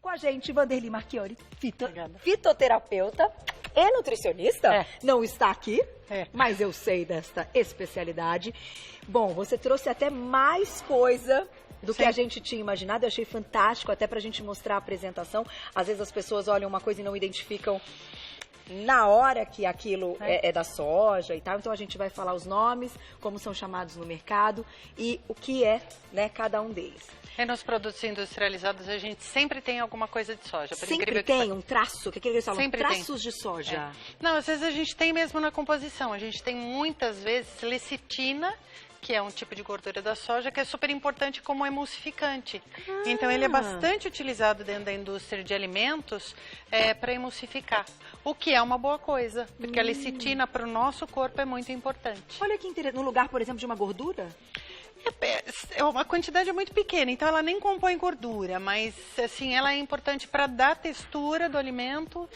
Com a gente, Vanderly Marchiori, fitoterapeuta e nutricionista. Não está aqui, mas eu sei desta especialidade. Bom, você trouxe até mais coisa do que a gente tinha imaginado. Eu achei fantástico, até pra gente mostrar a apresentação. Às vezes as pessoas olham uma coisa e não identificam na hora que aquilo é da soja e tal. Então a gente vai falar os nomes, como são chamados no mercado e o que é, né, cada um deles. E nos produtos industrializados a gente sempre tem alguma coisa de soja. Sempre tem um traço, que eles falam, sempre traços de soja. Não, às vezes a gente tem mesmo na composição. A gente tem muitas vezes lecitina, que é um tipo de gordura da soja, que é super importante como emulsificante. Então, ele é bastante utilizado dentro da indústria de alimentos para emulsificar, o que é uma boa coisa, porque a lecitina para o nosso corpo é muito importante. Olha que interessante, no lugar, por exemplo, de uma gordura? A quantidade é muito pequena, então ela nem compõe gordura, mas assim, ela é importante para dar textura do alimento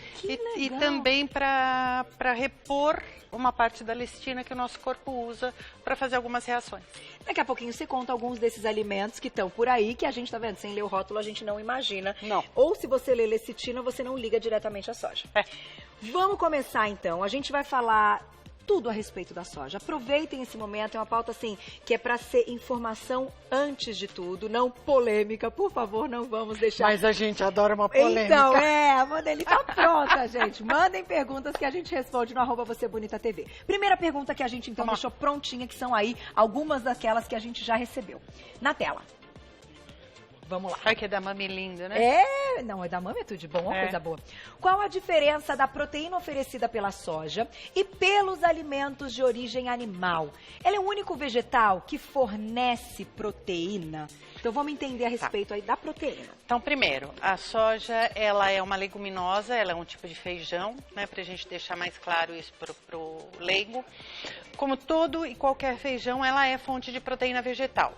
e também para repor uma parte da lecitina que o nosso corpo usa para fazer algumas reações. Daqui a pouquinho você conta alguns desses alimentos que estão por aí, que a gente tá vendo, sem ler o rótulo a gente não imagina. Não. Ou se você lê lecitina, você não liga diretamente à soja. Vamos começar então, a gente vai falar tudo a respeito da soja. Aproveitem esse momento, é uma pauta assim, que é para ser informação antes de tudo, não polêmica, por favor, não vamos deixar. Mas a gente adora uma polêmica. Então, a Vanderly tá pronta, gente. Mandem perguntas que a gente responde no @VocêBonitaTV. Primeira pergunta que a gente então deixou prontinha, que são aí algumas daquelas que a gente já recebeu. Na tela. Vamos lá. Ai, que é da Mami linda, né? Não, é da Mami, é tudo de bom, uma coisa boa. Qual a diferença da proteína oferecida pela soja e pelos alimentos de origem animal? Ela é o único vegetal que fornece proteína? Então vamos entender a respeito aí da proteína. Então, primeiro, a soja, ela é uma leguminosa, ela é um tipo de feijão, né, pra gente deixar mais claro isso pro leigo. Como todo e qualquer feijão, ela é fonte de proteína vegetal.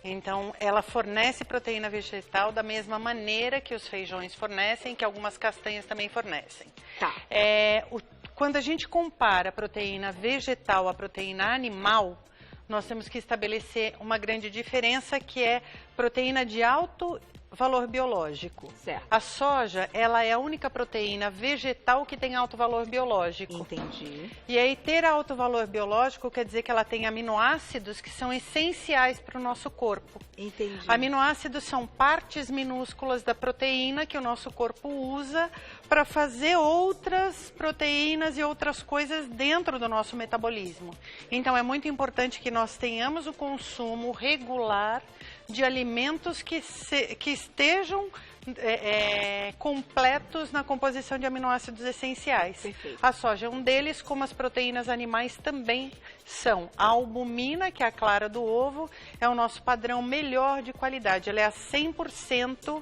Então, ela fornece proteína vegetal da mesma maneira que os feijões fornecem, que algumas castanhas também fornecem. Quando a gente compara a proteína vegetal à proteína animal, nós temos que estabelecer uma grande diferença, que é proteína de alto valor biológico. Certo. A soja, ela é a única proteína vegetal que tem alto valor biológico. Entendi. E aí, ter alto valor biológico quer dizer que ela tem aminoácidos que são essenciais para o nosso corpo. Entendi. Aminoácidos são partes minúsculas da proteína que o nosso corpo usa para fazer outras proteínas e outras coisas dentro do nosso metabolismo. Então, é muito importante que nós tenhamos o consumo regular de alimentos que estejam completos na composição de aminoácidos essenciais. Perfeito. A soja é um deles, como as proteínas animais também são. A albumina, que é a clara do ovo, é o nosso padrão melhor de qualidade. Ela é a 100%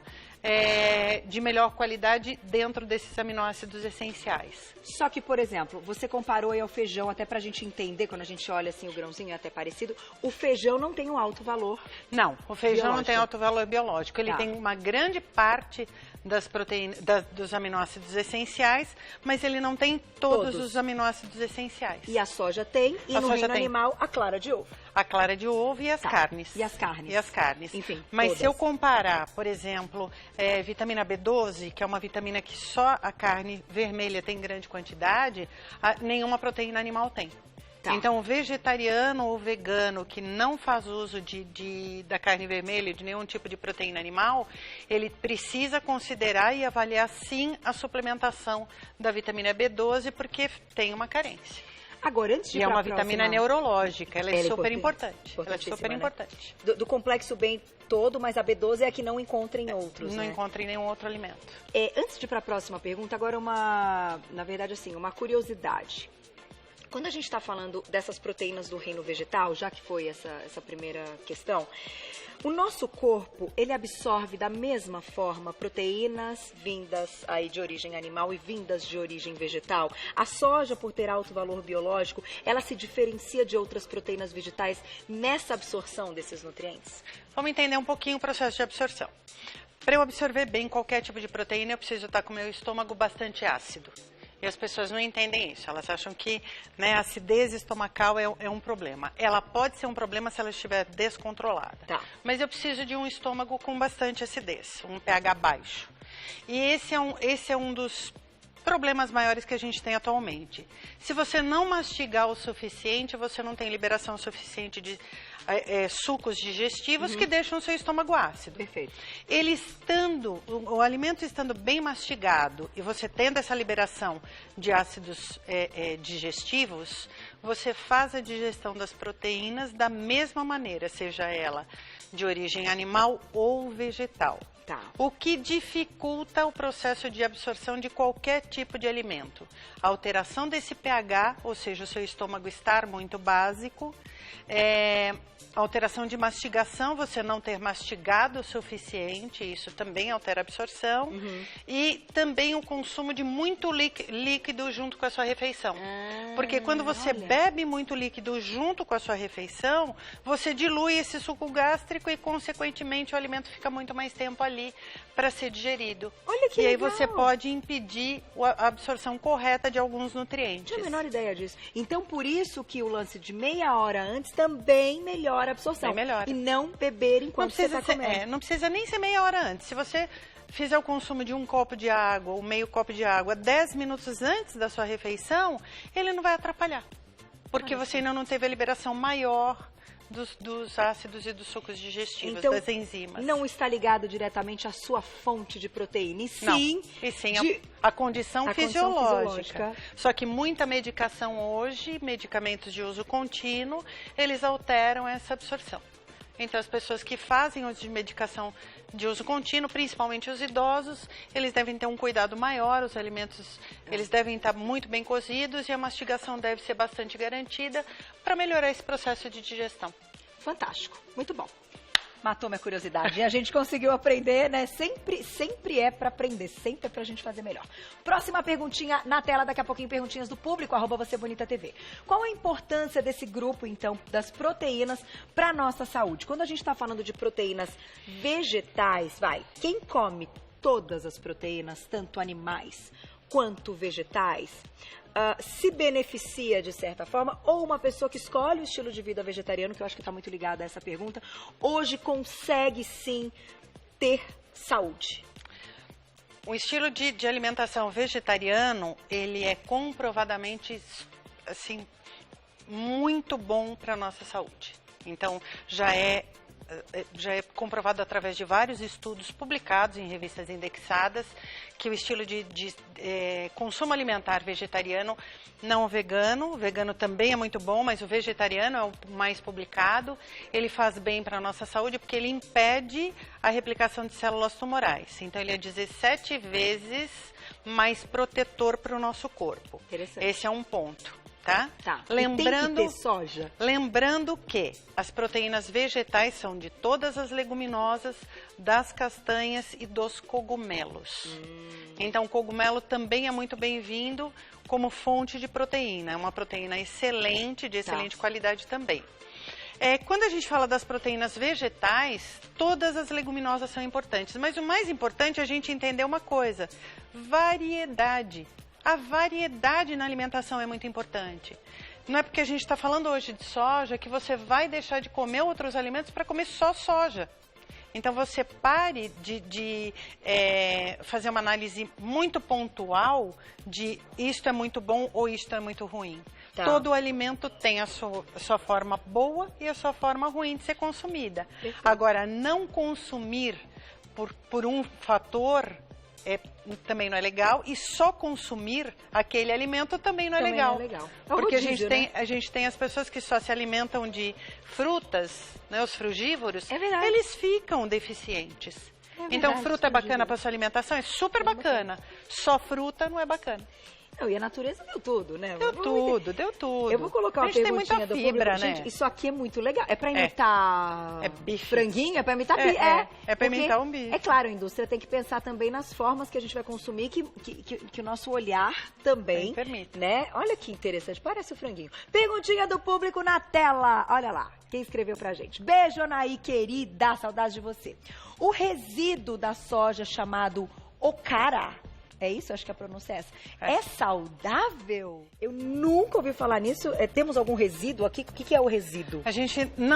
de melhor qualidade dentro desses aminoácidos essenciais. Só que, por exemplo, você comparou aí ao feijão, até pra gente entender, quando a gente olha assim o grãozinho é até parecido, o feijão não tem um alto valor. Não, o feijão biológico. Não tem alto valor biológico. Ele tem uma grande parte das proteínas, dos aminoácidos essenciais, mas ele não tem todos os aminoácidos essenciais. E a soja tem, e no reino animal, a clara de ovo. A clara de ovo e as carnes. E as carnes. E as carnes. Enfim, mas todas. se eu comparar, por exemplo, vitamina B12, que é uma vitamina que só a carne vermelha tem grande quantidade, nenhuma proteína animal tem. Então, o vegetariano ou vegano que não faz uso da carne vermelha, de nenhum tipo de proteína animal, ele precisa considerar e avaliar, sim, a suplementação da vitamina B12, porque tem uma carência. Agora, antes de é uma vitamina neurológica, ela é super importante. Ela é super importante. Do complexo bem todo, mas a B12 é a que não encontra em outros, Não encontra em nenhum outro alimento. Antes de ir para a próxima pergunta, agora na verdade assim, uma curiosidade. Quando a gente está falando dessas proteínas do reino vegetal, já que foi essa primeira questão, o nosso corpo, ele absorve da mesma forma proteínas vindas aí de origem animal e vindas de origem vegetal? A soja, por ter alto valor biológico, ela se diferencia de outras proteínas vegetais nessa absorção desses nutrientes? Vamos entender um pouquinho o processo de absorção. Para eu absorver bem qualquer tipo de proteína, eu preciso estar com o meu estômago bastante ácido. E as pessoas não entendem isso, elas acham que a acidez estomacal é um problema. Ela pode ser um problema se ela estiver descontrolada. Mas eu preciso de um estômago com bastante acidez, um pH baixo. E esse é um dos problemas maiores que a gente tem atualmente. Se você não mastigar o suficiente, você não tem liberação suficiente de sucos digestivos que deixam o seu estômago ácido. Perfeito. O alimento estando bem mastigado e você tendo essa liberação de ácidos digestivos, você faz a digestão das proteínas da mesma maneira, seja ela de origem animal ou vegetal. Tá. O que dificulta o processo de absorção de qualquer tipo de alimento. A alteração desse pH, ou seja, o seu estômago estar muito básico, alteração de mastigação, você não ter mastigado o suficiente, isso também altera a absorção. E também o consumo de muito líquido junto com a sua refeição. Porque quando você bebe muito líquido junto com a sua refeição, você dilui esse suco gástrico e, consequentemente, o alimento fica muito mais tempo ali para ser digerido. Olha que legal. E aí você pode impedir a absorção correta de alguns nutrientes. Não tinha a menor ideia disso. Então, por isso que o lance de meia hora antes também melhora a absorção. Bem melhora. E não beber enquanto você está comendo. Não precisa nem ser meia hora antes. Se você fizer o consumo de um copo de água ou meio copo de água 10 minutos antes da sua refeição, ele não vai atrapalhar. Porque você ainda não teve a liberação maior dos ácidos e dos sucos digestivos, então, das enzimas. Não está ligado diretamente à sua fonte de proteína, e sim a condição fisiológica. Só que muita medicação hoje, medicamentos de uso contínuo, eles alteram essa absorção. Então, as pessoas que fazem uso de medicação de uso contínuo, principalmente os idosos, eles devem ter um cuidado maior, os alimentos eles devem estar muito bem cozidos e a mastigação deve ser bastante garantida para melhorar esse processo de digestão. Fantástico, muito bom. Matou minha curiosidade. E a gente conseguiu aprender, né? Sempre é para aprender, sempre é pra gente fazer melhor. Próxima perguntinha na tela, daqui a pouquinho, perguntinhas do público, @VocêBonitaTV. Qual a importância desse grupo, então, das proteínas para nossa saúde? Quando a gente está falando de proteínas vegetais, quem come todas as proteínas, tanto animais quanto vegetais, se beneficia de certa forma, ou uma pessoa que escolhe o estilo de vida vegetariano, que eu acho que está muito ligada a essa pergunta, hoje consegue sim ter saúde? O estilo de alimentação vegetariano, ele é comprovadamente, assim, muito bom para a nossa saúde. Então, já é comprovado através de vários estudos publicados em revistas indexadas que o estilo de consumo alimentar vegetariano, não vegano, o vegano também é muito bom, mas o vegetariano é o mais publicado, ele faz bem para a nossa saúde porque ele impede a replicação de células tumorais. Então, ele é 17 vezes mais protetor para o nosso corpo. Esse é um ponto. Tá? Lembrando, tem que ter soja. Lembrando que as proteínas vegetais são de todas as leguminosas, das castanhas e dos cogumelos. Então, o cogumelo também é muito bem-vindo como fonte de proteína. É uma proteína excelente, de excelente qualidade também. Quando a gente fala das proteínas vegetais, todas as leguminosas são importantes. Mas o mais importante é a gente entender uma coisa: variedade. A variedade na alimentação é muito importante. Não é porque a gente está falando hoje de soja que você vai deixar de comer outros alimentos para comer só soja. Então, você pare de fazer uma análise muito pontual de isto é muito bom ou isto é muito ruim. Todo alimento tem a sua forma boa e a sua forma ruim de ser consumida. Agora, não consumir por um fator também não é legal, e só consumir aquele alimento também não é legal. Porque rodízio, a gente tem as pessoas que só se alimentam de frutas, né, os frugívoros, eles ficam deficientes. Então, fruta é bacana para sua alimentação? É super bacana. Só fruta não é bacana. E a natureza deu tudo, né? Deu tudo. Eu vou colocar uma perguntinha do público. Né? Gente, isso aqui é muito legal. É pra imitar franguinho? É pra imitar bife? É pra imitar um bife. É claro, a indústria tem que pensar também nas formas que a gente vai consumir, que o nosso olhar também permite. Né? Olha que interessante, parece o franguinho. Perguntinha do público na tela. Olha lá, quem escreveu pra gente. Beijo, Anaí, querida, saudade de você. O resíduo da soja chamado okara, é isso? Acho que a pronúncia é essa. É saudável? Eu nunca ouvi falar nisso. Temos algum resíduo aqui? O que é o resíduo?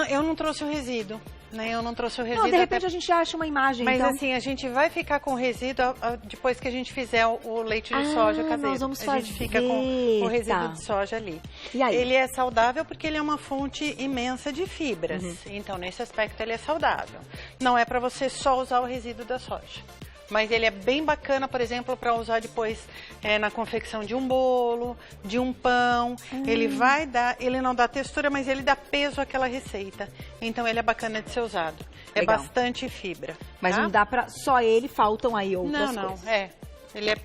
Eu não trouxe o resíduo. né? Eu não trouxe o resíduo. Não, de repente a gente acha uma imagem, mas então... assim, a gente vai ficar com o resíduo depois que a gente fizer o leite de soja caseiro. Nós vamos fazer. A gente fica com o resíduo de soja ali. E aí? Ele é saudável porque ele é uma fonte imensa de fibras. Então, nesse aspecto, ele é saudável. Não é para você só usar o resíduo da soja. Mas ele é bem bacana, por exemplo, para usar depois na confecção de um bolo, de um pão. Ele não dá textura, mas ele dá peso àquela receita. Então ele é bacana de ser usado. É bastante fibra. Mas tá? não dá para só ele, faltam aí outras coisas.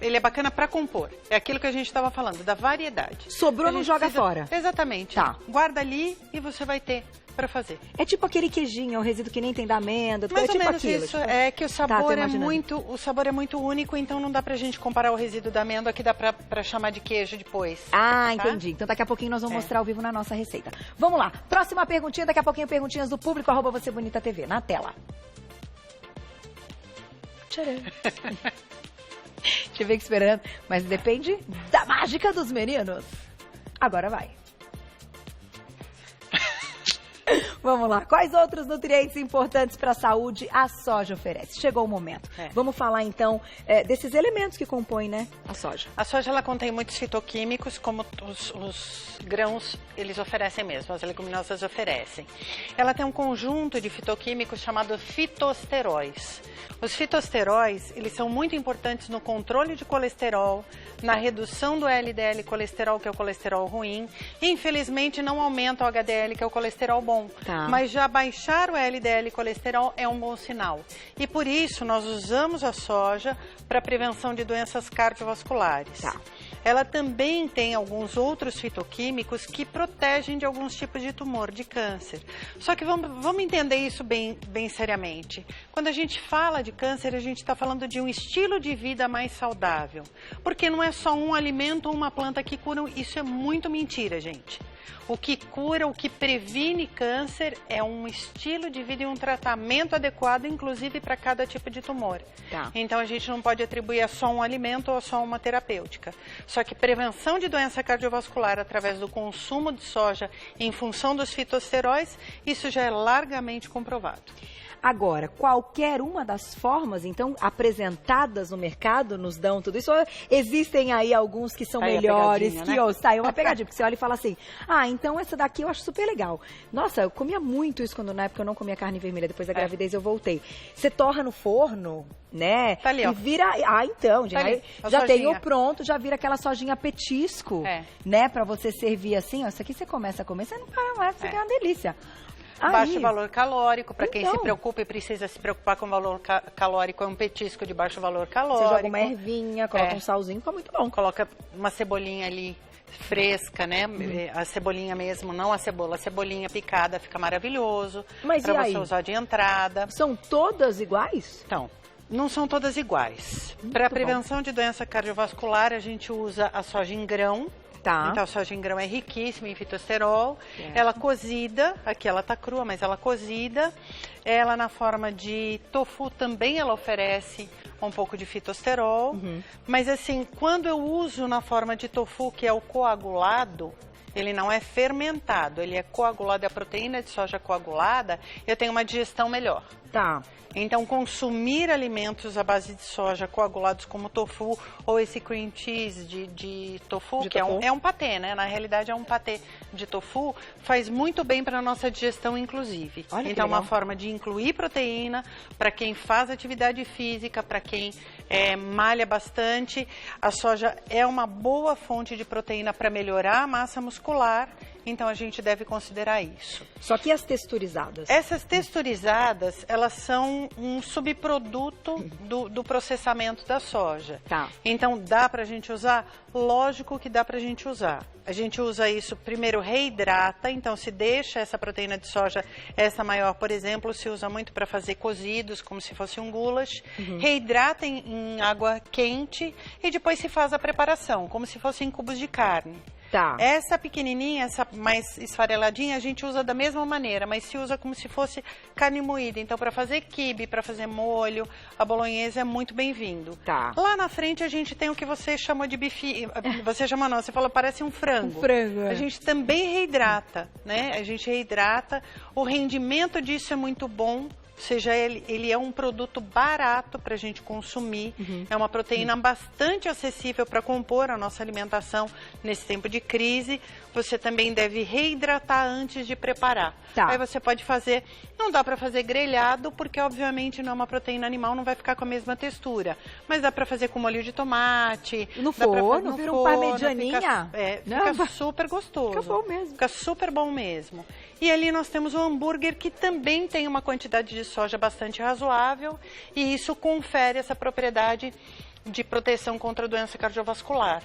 Ele é bacana para compor. É aquilo que a gente estava falando, da variedade. Sobrou, não joga fora. Exatamente. Tá. Guarda ali e você vai ter para fazer. É tipo aquele queijinho, o resíduo que nem tem da amêndoa. Mais tipo ou menos aquilo, isso. Tipo... É que o sabor é muito único, então não dá pra gente comparar o resíduo da amêndoa que dá pra chamar de queijo depois. Ah, entendi. Então daqui a pouquinho nós vamos mostrar ao vivo na nossa receita. Vamos lá. Próxima perguntinha, daqui a pouquinho perguntinhas do público, @VocêBonitaTV, na tela. Tcharam. Te fico esperando, mas depende da mágica dos meninos. Agora vai. Vamos lá. Quais outros nutrientes importantes para a saúde a soja oferece? Chegou o momento. Vamos falar, então, desses elementos que compõem, né, a soja. A soja, ela contém muitos fitoquímicos, como os grãos, eles oferecem mesmo, as leguminosas oferecem. Ela tem um conjunto de fitoquímicos chamado fitosteróis. Os fitosteróis, eles são muito importantes no controle de colesterol, na redução do LDL colesterol, que é o colesterol ruim. Infelizmente, não aumenta o HDL, que é o colesterol bom. Tá. Mas já baixar o LDL colesterol é um bom sinal. E por isso, nós usamos a soja para prevenção de doenças cardiovasculares. Tá. Ela também tem alguns outros fitoquímicos que protegem de alguns tipos de tumor, de câncer. Só que vamos entender isso bem seriamente. Quando a gente fala de câncer, a gente está falando de um estilo de vida mais saudável. Porque não é só um alimento ou uma planta que curam, isso é muito mentira, gente. O que cura, o que previne câncer é um estilo de vida e um tratamento adequado, inclusive para cada tipo de tumor. Tá. Então a gente não pode atribuir a só um alimento ou a só uma terapêutica. Só que prevenção de doença cardiovascular através do consumo de soja em função dos fitosteróis, isso já é largamente comprovado. Agora, qualquer uma das formas, então, apresentadas no mercado, nos dão tudo isso? Ou existem aí alguns que são melhores, que sai uma pegadinha, porque você olha e fala assim, então essa daqui eu acho super legal. Nossa, eu comia muito isso quando na época eu não comia carne vermelha, depois da gravidez eu voltei. Você torra no forno, né? Tá ali, ó. E vira, então, gente, tá ali, já tem o pronto, já vira aquela sojinha petisco, né? Pra você servir assim, ó, isso aqui você começa a comer, você não para mais, você tem uma delícia. Baixo valor calórico, para quem se preocupa e precisa se preocupar com o valor calórico, é um petisco de baixo valor calórico. Você joga uma ervinha, coloca um salzinho, fica muito bom. Coloca uma cebolinha ali fresca, né? A cebolinha mesmo, não a cebolinha picada, fica maravilhoso. Mas para você usar de entrada. São todas iguais? Então, não são todas iguais. Para prevenção de doença cardiovascular, a gente usa a soja em grão. Tá. Então, a soja em grão é riquíssima em fitosterol. Ela cozida, aqui ela tá crua, mas ela cozida. Ela na forma de tofu também ela oferece um pouco de fitosterol. Mas assim, quando eu uso na forma de tofu, que é o coagulado, ele não é fermentado, ele é coagulado, é a proteína de soja coagulada, eu tenho uma digestão melhor. Tá. Então, consumir alimentos à base de soja coagulados como tofu ou esse cream cheese de tofu, que é um patê, né? Na realidade é um patê de tofu, faz muito bem para a nossa digestão, inclusive. Olha, então, é uma forma de incluir proteína para quem faz atividade física, para quem malha bastante. A soja é uma boa fonte de proteína para melhorar a massa muscular. Então, a gente deve considerar isso. Só que as texturizadas? Essas texturizadas, elas são um subproduto do processamento da soja. Tá. Então, dá pra gente usar? Lógico que dá pra gente usar. A gente usa isso, primeiro reidrata, então se deixa essa proteína de soja, essa maior, por exemplo, se usa muito para fazer cozidos, como se fosse um goulash. Reidrata em água quente e depois se faz a preparação, como se fossem cubos de carne. Tá. Essa pequenininha, essa mais esfareladinha, a gente usa da mesma maneira, mas se usa como se fosse carne moída. Então, para fazer quibe, para fazer molho, a bolonhesa é muito bem-vindo. Tá. Lá na frente a gente tem o que você chamou de bife, você chamou não, você falou parece um frango. Um frango, A gente também reidrata, né? A gente reidrata, o rendimento disso é muito bom. Ou seja, ele é um produto barato para a gente consumir, é uma proteína bastante acessível para compor a nossa alimentação nesse tempo de crise. Você também deve reidratar antes de preparar. Tá. Aí você pode fazer, não dá para fazer grelhado, porque obviamente não é uma proteína animal, não vai ficar com a mesma textura. Mas dá para fazer com molho de tomate. No forno, vira um parmegianinha. Fica super gostoso. Fica bom mesmo. Fica super bom mesmo. E ali nós temos o hambúrguer, que também tem uma quantidade de soja bastante razoável, e isso confere essa propriedade de proteção contra a doença cardiovascular.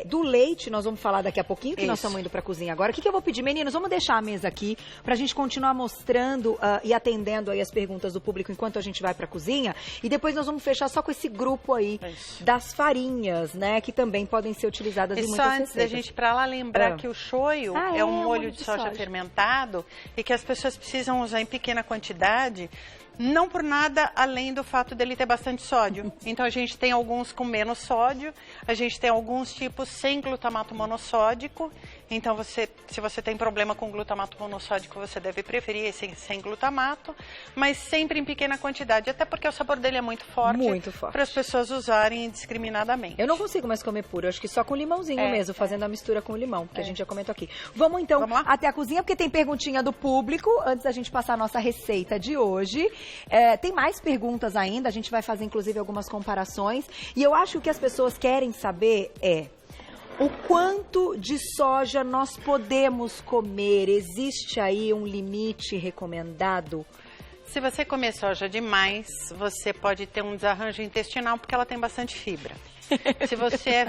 Do leite nós vamos falar daqui a pouquinho, que nós estamos indo para a cozinha agora. O que eu vou pedir, meninos? Vamos deixar a mesa aqui para a gente continuar mostrando e atendendo aí as perguntas do público enquanto a gente vai para a cozinha. E depois nós vamos fechar só com esse grupo aí das farinhas, né? Que também podem ser utilizadas em muitas receitas. Só antes da gente ir para lá lembrar que o shoyu é um molho de soja fermentado e que as pessoas precisam usar em pequena quantidade. Não por nada, além do fato dele ter bastante sódio. Então, a gente tem alguns com menos sódio, a gente tem alguns tipos sem glutamato monossódico. Então, se você tem problema com glutamato monossódico, você deve preferir esse sem glutamato, mas sempre em pequena quantidade, até porque o sabor dele é muito forte. Muito forte. Para as pessoas usarem indiscriminadamente. Eu não consigo mais comer puro, eu acho que só com limãozinho mesmo, fazendo a mistura com limão, que a gente já comentou aqui. Vamos então até a cozinha, porque tem perguntinha do público, antes da gente passar a nossa receita de hoje. Tem mais perguntas ainda, a gente vai fazer inclusive algumas comparações. E eu acho que o que as pessoas querem saber é o quanto de soja nós podemos comer. Existe aí um limite recomendado? Se você comer soja demais, você pode ter um desarranjo intestinal, porque ela tem bastante fibra. Se você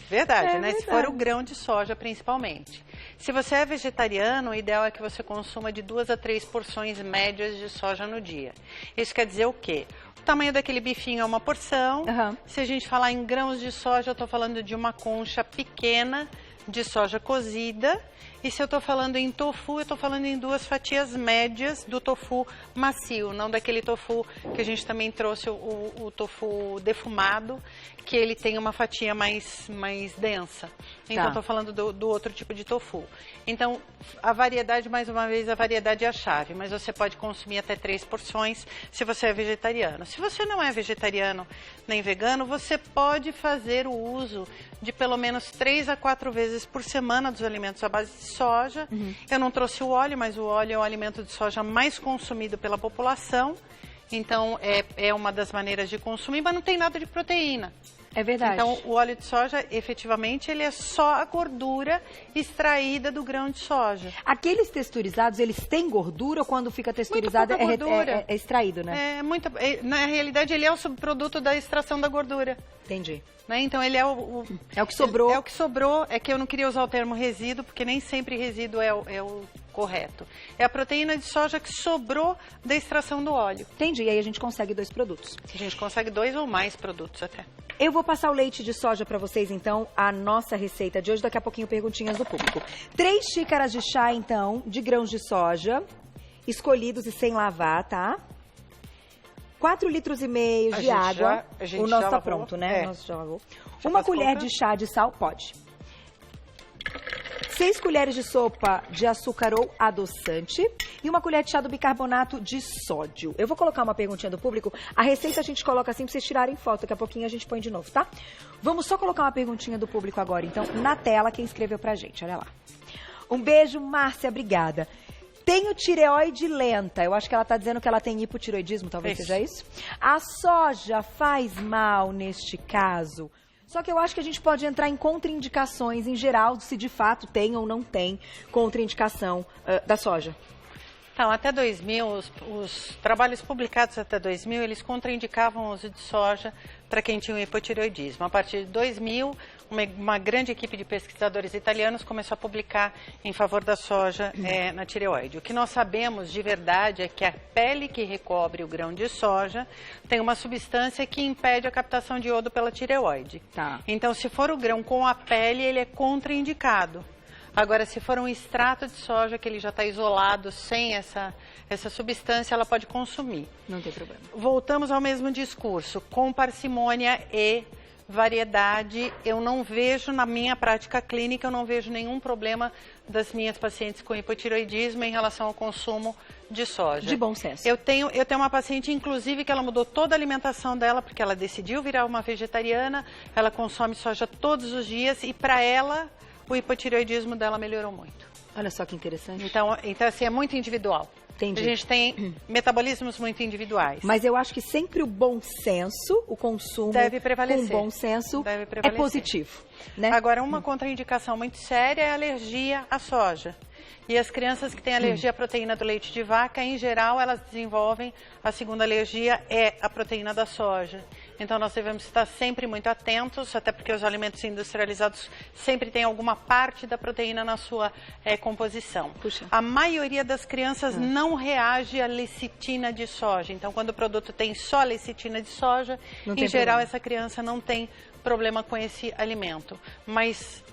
verdade, né? Se for o grão de soja, principalmente. Se você é vegetariano, o ideal é que você consuma de 2 a 3 porções médias de soja no dia. Isso quer dizer o quê? O tamanho daquele bifinho é uma porção. Se a gente falar em grãos de soja, eu estou falando de uma concha pequena de soja cozida. E se eu estou falando em tofu, eu estou falando em 2 fatias médias do tofu macio, não daquele tofu que a gente também trouxe, o tofu defumado, que ele tem uma fatia mais densa. Então, estou falando do outro tipo de tofu. Então, a variedade, mais uma vez, a variedade é a chave, mas você pode consumir até 3 porções se você é vegetariano. Se você não é vegetariano nem vegano, você pode fazer o uso de pelo menos 3 a 4 vezes por semana dos alimentos à base de soja. Eu não trouxe o óleo, mas o óleo é o alimento de soja mais consumido pela população. Então, é uma das maneiras de consumir, mas não tem nada de proteína. É verdade. Então, o óleo de soja, efetivamente, ele é só a gordura extraída do grão de soja. Aqueles texturizados, eles têm gordura ou quando fica texturizado é extraído, né? Na realidade, ele é o subproduto da extração da gordura. Entendi. Né? Então, ele é o que sobrou. É o que sobrou. É que eu não queria usar o termo resíduo, porque nem sempre resíduo é o correto. É a proteína de soja que sobrou da extração do óleo. Entendi. E aí a gente consegue 2 produtos. A gente consegue 2 ou mais produtos até. Eu vou passar o leite de soja para vocês, então, a nossa receita de hoje. Daqui a pouquinho, perguntinhas do público. 3 xícaras de chá, então, de grãos de soja, escolhidos e sem lavar, tá? 4 litros e meio de água. O nosso tá pronto, né? O nosso já lavou. Uma colher de chá de sal, pode. 6 colheres de sopa de açúcar ou adoçante e 1 colher de chá do bicarbonato de sódio. Eu vou colocar uma perguntinha do público. A receita a gente coloca assim pra vocês tirarem foto. Daqui a pouquinho a gente põe de novo, tá? Vamos só colocar uma perguntinha do público agora, então, na tela, quem escreveu pra gente. Olha lá. Um beijo, Márcia, obrigada. Tenho tireoide lenta. Eu acho que ela está dizendo que ela tem hipotireoidismo, talvez seja isso. A soja faz mal neste caso? Só que eu acho que a gente pode entrar em contraindicações em geral, se de fato tem ou não tem contraindicação da soja. Então, até 2000, os trabalhos publicados até 2000, eles contraindicavam o uso de soja para quem tinha um hipotireoidismo. A partir de 2000, uma grande equipe de pesquisadores italianos começou a publicar em favor da soja na tireoide. O que nós sabemos de verdade é que a pele que recobre o grão de soja tem uma substância que impede a captação de iodo pela tireoide. Tá. Então, se for o grão com a pele, ele é contraindicado. Agora, se for um extrato de soja que ele já está isolado, sem essa substância, ela pode consumir. Não tem problema. Voltamos ao mesmo discurso. Com parcimônia e variedade, eu não vejo, na minha prática clínica, eu não vejo nenhum problema das minhas pacientes com hipotireoidismo em relação ao consumo de soja. De bom senso. Eu tenho uma paciente, inclusive, que ela mudou toda a alimentação dela, porque ela decidiu virar uma vegetariana, ela consome soja todos os dias e, para ela, o hipotireoidismo dela melhorou muito. Olha só que interessante. Então assim, é muito individual. Entendi. A gente tem metabolismos muito individuais. Mas eu acho que sempre o bom senso, o consumo deve prevalecer. com bom senso é positivo. Né? Agora, uma contraindicação muito séria é a alergia à soja. E as crianças que têm alergia à proteína do leite de vaca, em geral, elas desenvolvem a segunda alergia, é a proteína da soja. Então, nós devemos estar sempre muito atentos, até porque os alimentos industrializados sempre têm alguma parte da proteína na sua composição. Puxa. A maioria das crianças não reage à lecitina de soja. Então, quando o produto tem só lecitina de soja, em geral, essa criança não tem problema com esse alimento. Mas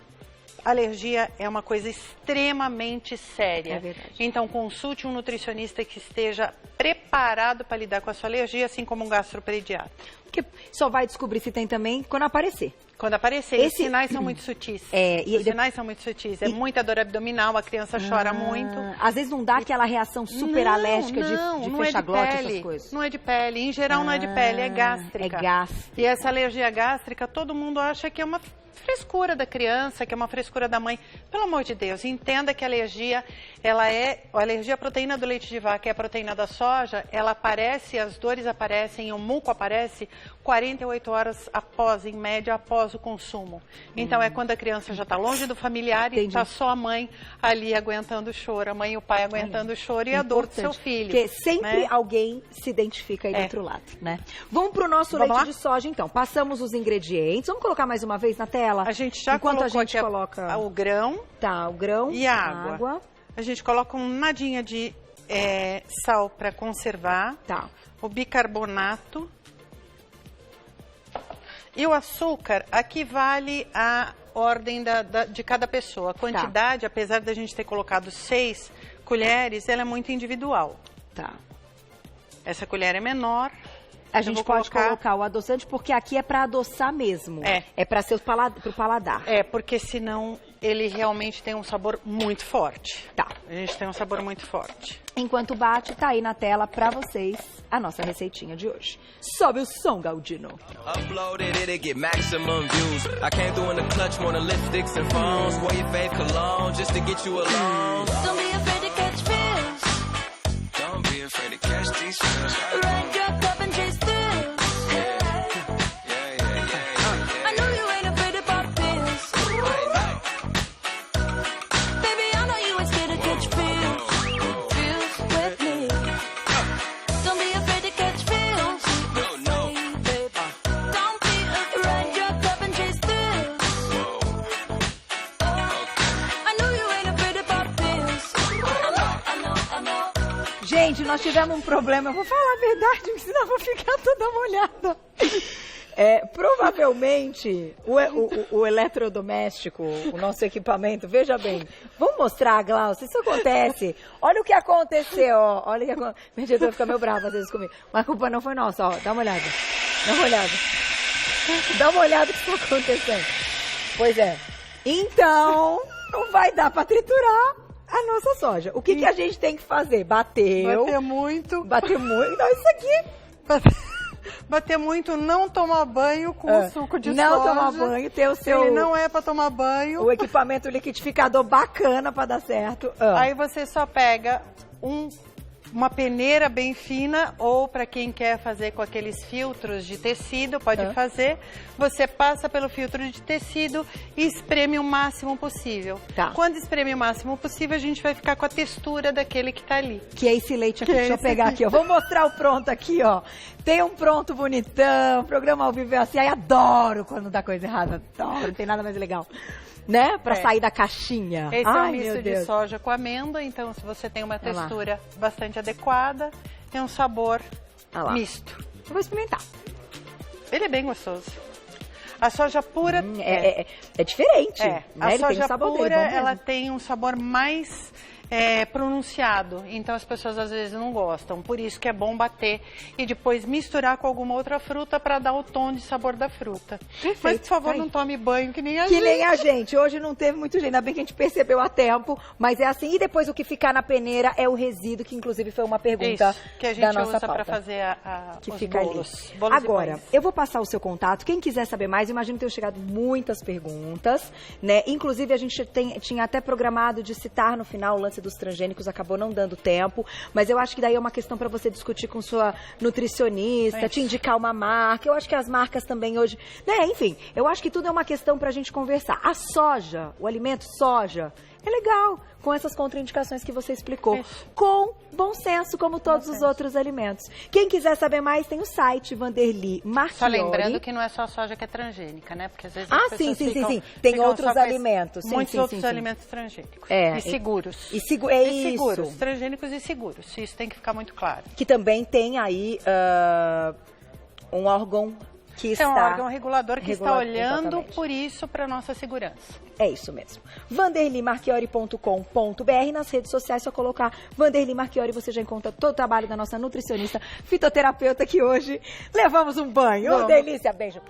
alergia é uma coisa extremamente séria. É verdade. Então, consulte um nutricionista que esteja preparado para lidar com a sua alergia, assim como um gastropediatra. Porque só vai descobrir se tem também quando aparecer. Quando aparecer, os sinais são muito sutis. Os sinais são muito sutis. É muita dor abdominal, a criança chora muito. Às vezes não dá aquela reação super alérgica de fecha-glote, essas coisas. Não é de pele. Em geral, não é de pele, é gástrica. É gástrica. E essa alergia gástrica, todo mundo acha que é uma frescura da criança, que é uma frescura da mãe. Pelo amor de Deus, entenda que a alergia, a alergia à proteína do leite de vaca e a proteína da soja, ela aparece, as dores aparecem, o muco aparece 48 horas após, em média, após o consumo. Então, é quando a criança já está longe do familiar e está só a mãe ali aguentando o choro, a mãe e o pai aguentando o choro e a dor do seu filho. Porque sempre alguém se identifica aí do outro lado, né? Vamos para o nosso leite de soja, então. Passamos os ingredientes. Vamos colocar mais uma vez na tela? A gente já Enquanto colocou a gente coloca o grão. Tá, o grão e a água. A gente coloca um nadinha de sal para conservar. Tá. O bicarbonato. E o açúcar, aqui vale a ordem de cada pessoa. A quantidade, apesar da gente ter colocado 6 colheres, ela é muito individual. Tá. Essa colher é menor. A gente pode colocar o adoçante, porque aqui é para adoçar mesmo. É para ser pro paladar. É, porque senão ele realmente tem um sabor muito forte. Tá. A gente tem um sabor muito forte. Enquanto bate, tá aí na tela para vocês a nossa receitinha de hoje. Sobe o som, Galdino. Uploaded it get maximum views. I came through in the clutch, more than lipsticks and phones. Wore your fave cologne just to get you alone. Don't be afraid to catch feels. Don't be afraid to catch these feels. Run your cup and chase through. I know you ain't afraid to pop pills. Baby, I know you ain't scared to catch feels. Feels with me. Don't be afraid to catch feels. No. Don't be afraid. Run your cup and chase through. I know you ain't afraid to pop pills. I know. Gente, nós tivemos um problema. Eu vou falar a verdade, porque senão eu vou ficar toda molhada. Provavelmente, o eletrodoméstico, o nosso equipamento, veja bem, vamos mostrar, Glaucia, isso acontece. Olha o que aconteceu, ó. Olha o que aconteceu. Meu diretor fica meio bravo às vezes comigo. Mas a culpa não foi nossa, ó. Dá uma olhada. Dá uma olhada o que está acontecendo. Pois é. Então, não vai dar para triturar a nossa soja. O que a gente tem que fazer? Bater muito. Não, isso aqui. Bater muito, não tomar banho com o suco de soja. Não tomar banho, ter o seu... Ele não é para tomar banho. O equipamento liquidificador bacana para dar certo. Aí você só pega um uma peneira bem fina, ou para quem quer fazer com aqueles filtros de tecido, pode fazer. Você passa pelo filtro de tecido e espreme o máximo possível. Tá. Quando espreme o máximo possível, a gente vai ficar com a textura daquele que tá ali. Que é esse leite aqui, deixa eu pegar aqui, ó. Vou mostrar o pronto aqui, ó. Tem um pronto bonitão, programa ao vivo é assim. Ai, adoro quando dá coisa errada, adoro, não tem nada mais legal. Né? Pra sair da caixinha. Esse é um misto de soja com amêndoa, então se você tem uma textura bastante adequada, é um sabor misto. Eu vou experimentar. Ele é bem gostoso. A soja pura é diferente. Né? A soja pura, ela tem um sabor mais pronunciado, então as pessoas às vezes não gostam, por isso que é bom bater e depois misturar com alguma outra fruta para dar o tom de sabor da fruta. Perfeito. Mas por favor, não tome banho que nem a gente. Que nem a gente, hoje não teve muito jeito, ainda bem que a gente percebeu a tempo, mas é assim, e depois o que ficar na peneira é o resíduo, que inclusive foi uma pergunta que a gente da nossa usa para fazer que os fica bolos. Ali. Agora, eu vou passar o seu contato, quem quiser saber mais, imagino que tenham chegado muitas perguntas, né? Inclusive a gente tinha até programado de citar no final o lance dos transgênicos, acabou não dando tempo, mas eu acho que daí é uma questão para você discutir com sua nutricionista, te indicar uma marca. Eu acho que as marcas também hoje, né? Enfim, eu acho que tudo é uma questão para a gente conversar. A soja, o alimento soja, é legal, com essas contraindicações que você explicou, com bom senso, como todos os outros alimentos. Quem quiser saber mais, tem o site Vanderly Marchiori. Só lembrando que não é só a soja que é transgênica, né? Porque às vezes sim. Tem outros alimentos. Muitos outros alimentos transgênicos. E seguros. Seguros, transgênicos e seguros. Isso tem que ficar muito claro. Que também tem aí um órgão que está... É um órgão regulador que está olhando por isso para nossa segurança. É isso mesmo. vanderlymarchiori.com.br. Nas redes sociais, só colocar Vanderly Marchiori, você já encontra todo o trabalho da nossa nutricionista fitoterapeuta, que hoje levamos um banho. Delícia, beijo.